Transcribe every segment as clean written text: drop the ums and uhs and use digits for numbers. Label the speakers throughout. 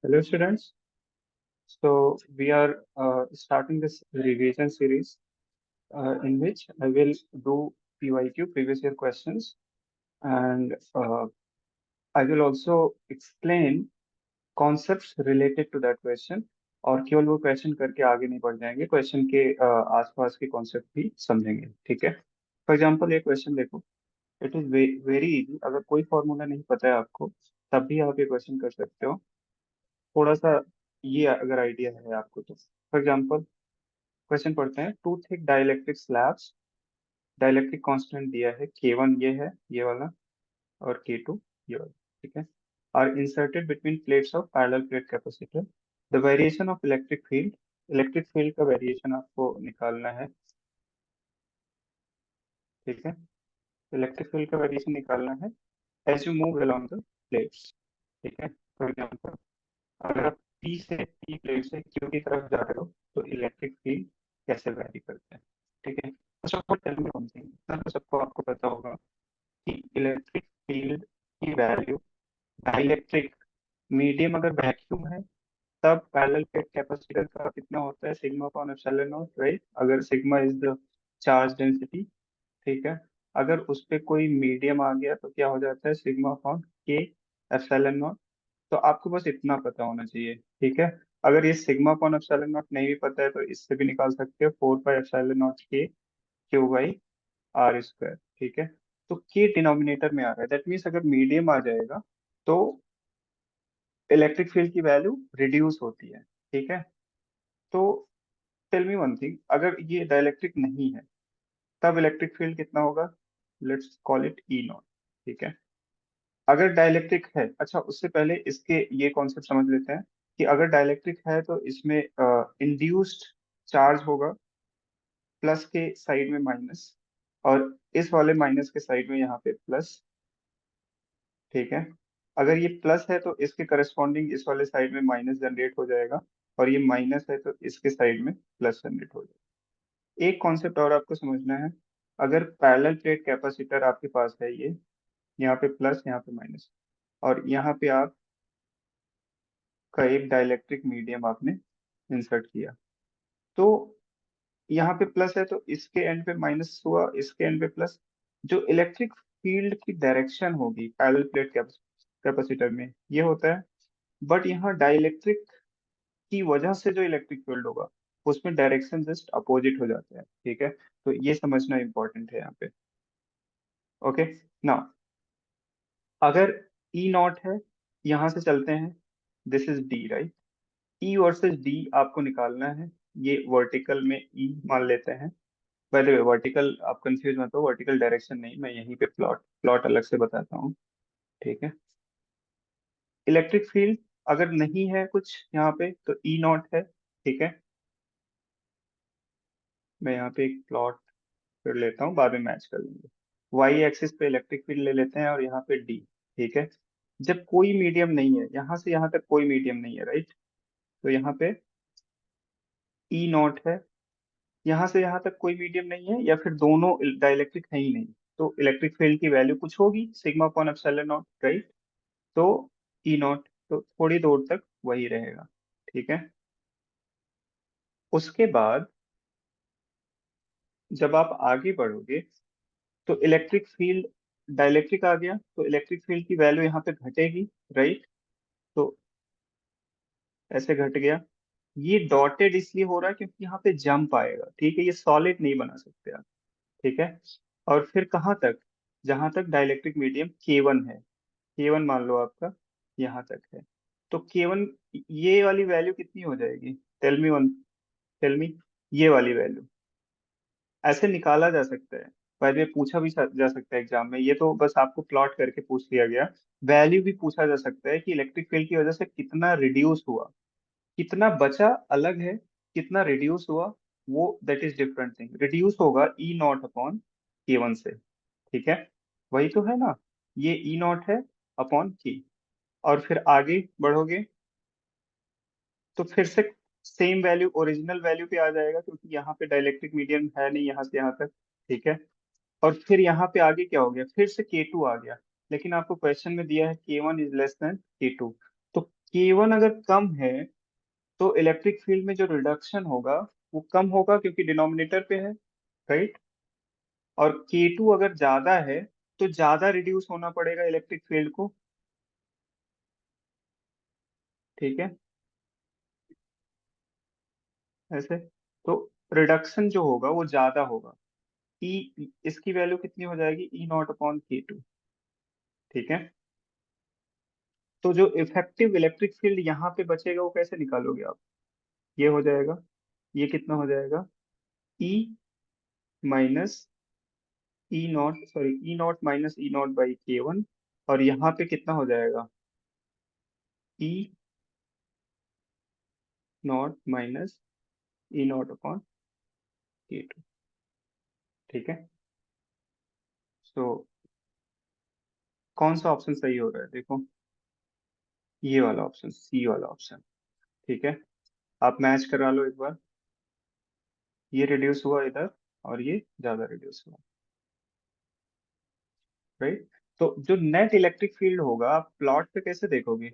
Speaker 1: Hello, students. So we are starting this revision series in which I will do PYQ, previous year questions, and I will also explain concepts related to that question. और केवल वो question करके आगे नहीं बढ़ जाएंगे, question के आसपास के कॉन्सेप्ट भी समझेंगे, ठीक है। फॉर एग्जाम्पल ये क्वेश्चन देखो, इट इज वेरी इजी। अगर कोई फॉर्मूला नहीं पता है आपको, तब भी आप ये क्वेश्चन कर सकते हो। थोड़ा सा ये अगर आइडिया है आपको तो, फॉर एग्जाम्पल क्वेश्चन पढ़ते हैं। Two thick dielectric slabs, dielectric constant दिया है K1, ये है ये वाला, और K2 ये वाला, ठीक है। Are inserted between plates of parallel plate capacitor. The variation of electric field का वेरिएशन आपको निकालना है, ठीक है। इलेक्ट्रिक फील्ड का वेरिएशन निकालना है as you move along the plates, ठीक है। फॉर एग्जाम्पल, अगर आप P प्लेट से Q की तरफ जा रहे हो तो इलेक्ट्रिक फील्ड कैसे वैरी करते हैं, ठीक है। First of all tell me one thing, इतना तो सबको आपको पता होगा कि इलेक्ट्रिक फील्ड की वैल्यू डाइलेक्ट्रिक मीडियम अगर वैक्यूम है, तब पैरेलल प्लेट कैपेसिटर का कितना होता है, sigma upon epsilon not, right. अगर sigma is the charge density, ठीक है। अगर उस पे कोई मीडियम आ गया तो क्या हो जाता है, सिग्मा अपॉन के एप्सिलॉन नॉट। तो आपको बस इतना पता होना चाहिए, ठीक है। अगर ये सिग्मा अपॉन एप्सिलॉन नॉट नहीं भी पता है तो इससे भी निकाल सकते हो, 4 पाई एप्सिलॉन नॉट के क्यू बाई आर स्क्वायर, ठीक है। तो के डिनोमिनेटर में आ रहा है, दैट मीन्स अगर मीडियम आ जाएगा तो इलेक्ट्रिक फील्ड की वैल्यू रिड्यूस होती है, ठीक है। तो टेल मी वन थिंग, अगर ये डाइलेक्ट्रिक नहीं है तब इलेक्ट्रिक फील्ड कितना होगा, let's call it E not, ठीक है। अगर डाइलेक्ट्रिक है, अच्छा उससे पहले इसके ये कॉन्सेप्ट समझ लेते हैं कि अगर डाइलेक्ट्रिक है तो इसमें इंड्यूस्ड चार्ज होगा, प्लस के साइड में माइनस, और इस वाले माइनस के साइड में यहाँ पे प्लस, ठीक है। अगर ये प्लस है तो इसके करस्पॉन्डिंग इस वाले साइड में माइनस जनरेट हो जाएगा, और ये माइनस है तो इसके साइड में प्लस जनरेट हो जाएगा। एक कॉन्सेप्ट और आपको समझना है, अगर पैरेलल प्लेट कैपेसिटर आपके पास है, ये यहाँ पे प्लस यहाँ पे माइनस, और यहाँ पे आप का एक डाइलेक्ट्रिक मीडियम आपने इंसर्ट किया, तो यहाँ पे प्लस है तो इसके एंड पे माइनस हुआ, इसके एंड पे प्लस। जो इलेक्ट्रिक फील्ड की डायरेक्शन होगी पैरेलल प्लेट कैपेसिटर में, ये होता है। बट यहाँ डाइलेक्ट्रिक की वजह से जो इलेक्ट्रिक फील्ड होगा, उसमें डायरेक्शन जस्ट अपोजिट हो जाता है, ठीक है। तो ये समझना इंपॉर्टेंट है यहाँ पे, ओके। नाउ अगर ई नॉट है, यहाँ से चलते हैं, this is D, right. E versus D आपको निकालना है, ये वर्टिकल में ई मान लेते हैं। बाय द वे, वर्टिकल आप कंफ्यूज मत हो, वर्टिकल डायरेक्शन नहीं, मैं यहीं पे प्लॉट प्लॉट अलग से बताता हूँ, ठीक है। इलेक्ट्रिक फील्ड अगर नहीं है कुछ यहाँ पे तो ई नॉट है, ठीक है। मैं यहाँ पे एक प्लॉट कर लेता हूँ, बाद में मैच कर लेंगे। वाई एक्सिस पे इलेक्ट्रिक फील्ड ले लेते हैं और यहाँ पे डी, ठीक है। जब कोई मीडियम नहीं है, यहाँ से यहाँ तक कोई मीडियम नहीं है, राइट, तो यहाँ पे ई नॉट है। यहाँ से यहाँ तक कोई मीडियम नहीं है, या फिर दोनों डाइलेक्ट्रिक है ही नहीं, तो इलेक्ट्रिक फील्ड की वैल्यू कुछ होगी, sigma upon epsilon not, right. तो ई नॉट तो थोड़ी दूर तक वही रहेगा, ठीक है। उसके बाद जब आप आगे बढ़ोगे तो इलेक्ट्रिक फील्ड, डाइलेक्ट्रिक आ गया तो इलेक्ट्रिक फील्ड की वैल्यू यहाँ पे घटेगी, राइट। तो ऐसे घट गया। ये डॉटेड इसलिए हो रहा है क्योंकि यहाँ पे जंप आएगा, ठीक है। ये सॉलिड नहीं बना सकते आप, ठीक है। और फिर कहाँ तक, जहां तक डाइलेक्ट्रिक मीडियम K1 है, K1 मान लो आपका यहाँ तक है, तो K1 ये वाली वैल्यू कितनी हो जाएगी, tell me one, tell me. ये वाली वैल्यू ऐसे निकाला जा सकता है, बाद में पूछा भी जा सकता है एग्जाम में, ये तो बस आपको प्लॉट करके पूछ लिया गया। वैल्यू भी पूछा जा सकता है कि इलेक्ट्रिक फील्ड की वजह से कितना रिड्यूस हुआ, कितना बचा अलग है, कितना रिड्यूस हुआ वो that is different thing. Reduce होगा ई नॉट अपॉन K1 से, ठीक है। वही तो है ना, ये ई नॉट है अपॉन के। और फिर आगे बढ़ोगे तो फिर से सेम वैल्यू ओरिजिनल वैल्यू पे आ जाएगा, क्योंकि यहाँ पे डाइलेक्ट्रिक मीडियम है नहीं यहाँ से यहाँ तक, ठीक है। और फिर यहाँ पे आगे क्या हो गया, फिर से K2 आ गया, लेकिन आपको क्वेश्चन में दिया है K1 is less than K2। तो K1 अगर कम है तो इलेक्ट्रिक फील्ड में जो रिडक्शन होगा वो कम होगा क्योंकि डिनोमिनेटर पे है, राइट। और K2 अगर ज्यादा है तो ज्यादा रिड्यूस होना पड़ेगा इलेक्ट्रिक फील्ड को, ठीक है, ऐसे। तो रिडक्शन जो होगा वो ज्यादा होगा। ई इसकी वैल्यू कितनी हो जाएगी, E0/K2, ठीक है। तो जो इफेक्टिव इलेक्ट्रिक फील्ड यहाँ पे बचेगा वो कैसे निकालोगे आप, ये हो जाएगा, ये कितना हो जाएगा, E minus E0 by K1, और यहाँ पे कितना हो जाएगा, E0 माइनस E0/K2, ठीक है। तो कौन सा ऑप्शन सही हो रहा है देखो, ये वाला ऑप्शन, सी वाला ऑप्शन, ठीक है। आप मैच करा लो एक बार, ये रिड्यूस हुआ इधर और ये ज्यादा रिड्यूस हुआ, राइट। तो जो नेट इलेक्ट्रिक फील्ड होगा आप प्लॉट पे कैसे देखोगे,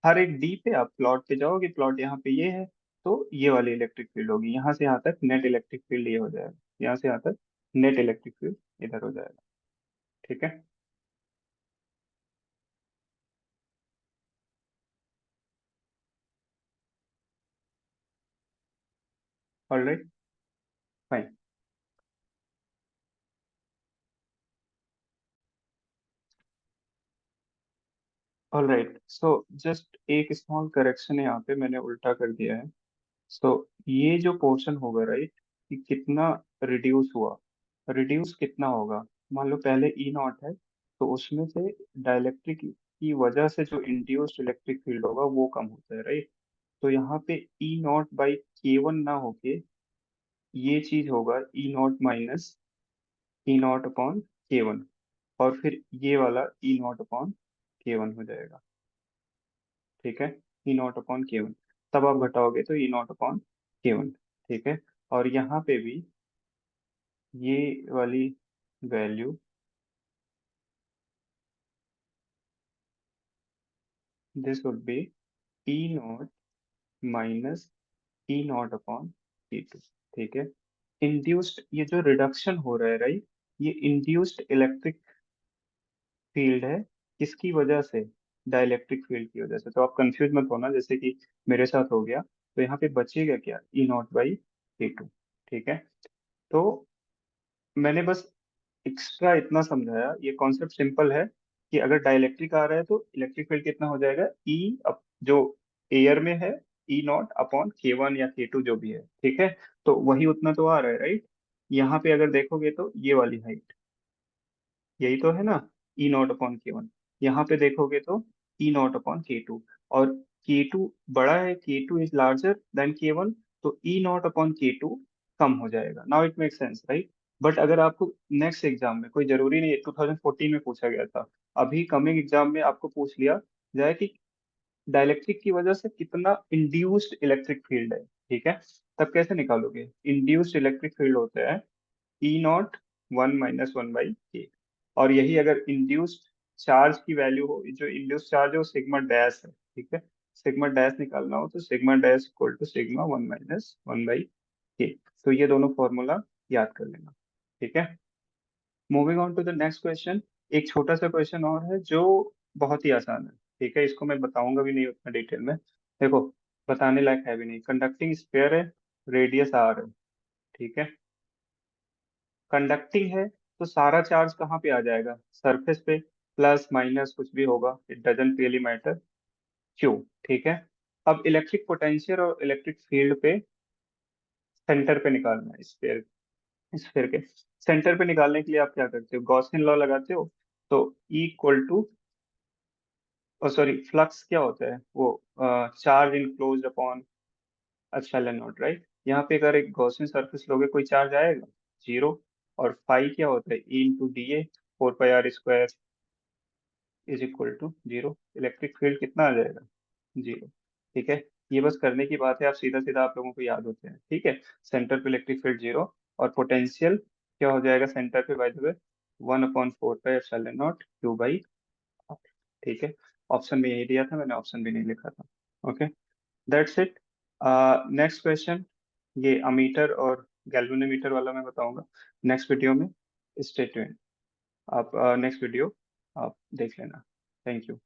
Speaker 1: हर एक डी पे आप प्लॉट पे जाओगे, प्लॉट यहाँ पे ये है, तो ये वाली इलेक्ट्रिक फील्ड होगी, यहाँ से यहाँ तक नेट इलेक्ट्रिक फील्ड ये हो जाएगा, यहाँ से यहाँ तक नेट इलेक्ट्रिक फील्ड इधर हो जाएगा, ठीक है। Alright, fine. Alright, so just एक स्मॉल करेक्शन है, यहाँ पे मैंने उल्टा कर दिया है। सो ये जो पोर्शन होगा, राइट, कि कितना रिड्यूस हुआ, रिड्यूस कितना होगा, मान लो पहले E0 है, तो उसमें से डाइलेक्ट्रिक की वजह से जो इंड्यूस्ड इलेक्ट्रिक फील्ड होगा वो कम होता है, राइट। तो यहाँ पे E0/K1 ना होके ये चीज होगा E0 माइनस E0/K1, और फिर ये वाला E0/K1 हो जाएगा, ठीक है। E0/K1, तब आप घटाओगे तो E0/K1, ठीक है। और यहाँ पे भी ये वाली value, this would be E0 minus E0/K2, ठीक है। इंड्यूस्ड ये जो रिडक्शन हो रहा है, राइट, ये इंड्यूस्ड इलेक्ट्रिक फील्ड है, किसकी वजह से, डाइलेक्ट्रिक फील्ड की वजह से। तो आप कंफ्यूज मत होना, जैसे कि मेरे साथ हो गया, तो यहाँ पे बचेगा क्या, E0/K2, ठीक है। तो मैंने बस एक्स्ट्रा इतना समझाया, ये कॉन्सेप्ट सिंपल है कि अगर डाइलेक्ट्रिक आ रहा है तो इलेक्ट्रिक फील्ड कितना हो जाएगा, जो एयर में है, E0/K1 या K2 जो भी है, ठीक है। तो वही उतना तो आ रहा है, राइट। यहाँ पे अगर देखोगे तो ये वाली हाइट, यही तो है ना, E0/K1। यहाँ पे देखोगे तो E0/K2, और K2 बड़ा है, K2 is larger than K1, तो E0/K2 कम हो जाएगा। Now it make sense, right. But अगर आपको नेक्स्ट एग्जाम में, कोई जरूरी नहीं है, 2014 में पूछा गया था, अभी कमिंग एग्जाम में आपको पूछ लिया जाए कि डाइलेक्ट्रिक की वजह से कितना इंड्यूस्ड इलेक्ट्रिक फील्ड है, ठीक है, तब कैसे निकालोगे, इंड्यूस्ड इलेक्ट्रिक फील्ड होता है E0 1 - 1/K। और यही अगर इंड्यूस्ड चार्ज की वैल्यू हो, जो इंड्यूस्ड चार्ज है वो सिग्मा डैश है, ठीक है। सिग्मा डैश निकालना हो तो sigma dash equal to sigma 1 - 1/K। तो ये दोनों फॉर्मूला याद कर लेना, ठीक है। Moving on to the next question. एक छोटा सा क्वेश्चन और है जो बहुत ही आसान है, ठीक है, इसको मैं बताऊंगा भी नहीं उतना डिटेल में, देखो, बताने लायक है भी नहीं। कंडक्टिंग स्फीयर है, रेडियस आर है, ठीक है। कंडक्टिंग है तो सारा चार्ज कहाँ पे आ जाएगा, सरफेस पे, प्लस माइनस कुछ भी होगा, इट डजेंट रियली मैटर, क्यों, ठीक है। अब इलेक्ट्रिक पोटेंशियल और इलेक्ट्रिक फील्ड पे सेंटर पे निकालना है, स्फीयर, स्फीयर के सेंटर पे निकालने के लिए आप क्या करते हो, गॉसियन लॉ लगाते हो। तो E equal to, sorry, flux क्या होता है वो, charge enclose upon epsilon not, right. यहाँ पे अगर एक गॉसियन सरफेस लोगे कोई चार्ज आएगा, जीरो। और फाई क्या होता है, E × DA, 4πr² is equal to zero. Electric field कितना आ जाएगा, जीरो, ठीक है। ये बस करने की बात है, आप सीधा सीधा आप लोगों को याद होते हैं, ठीक है। सेंटर पे इलेक्ट्रिक फील्ड जीरो, और पोटेंशियल क्या हो जाएगा सेंटर पे, बाय द वे, 1/4πε0 Q/r, ठीक है। ऑप्शन में यही दिया था, मैंने ऑप्शन भी नहीं लिखा था। Okay, that's it. Next question, ये अमीटर और गैल्वेनोमीटर वाला मैं बताऊंगा नेक्स्ट वीडियो में। Stay tuned. आप नेक्स्ट वीडियो आप देख लेना। Thank you.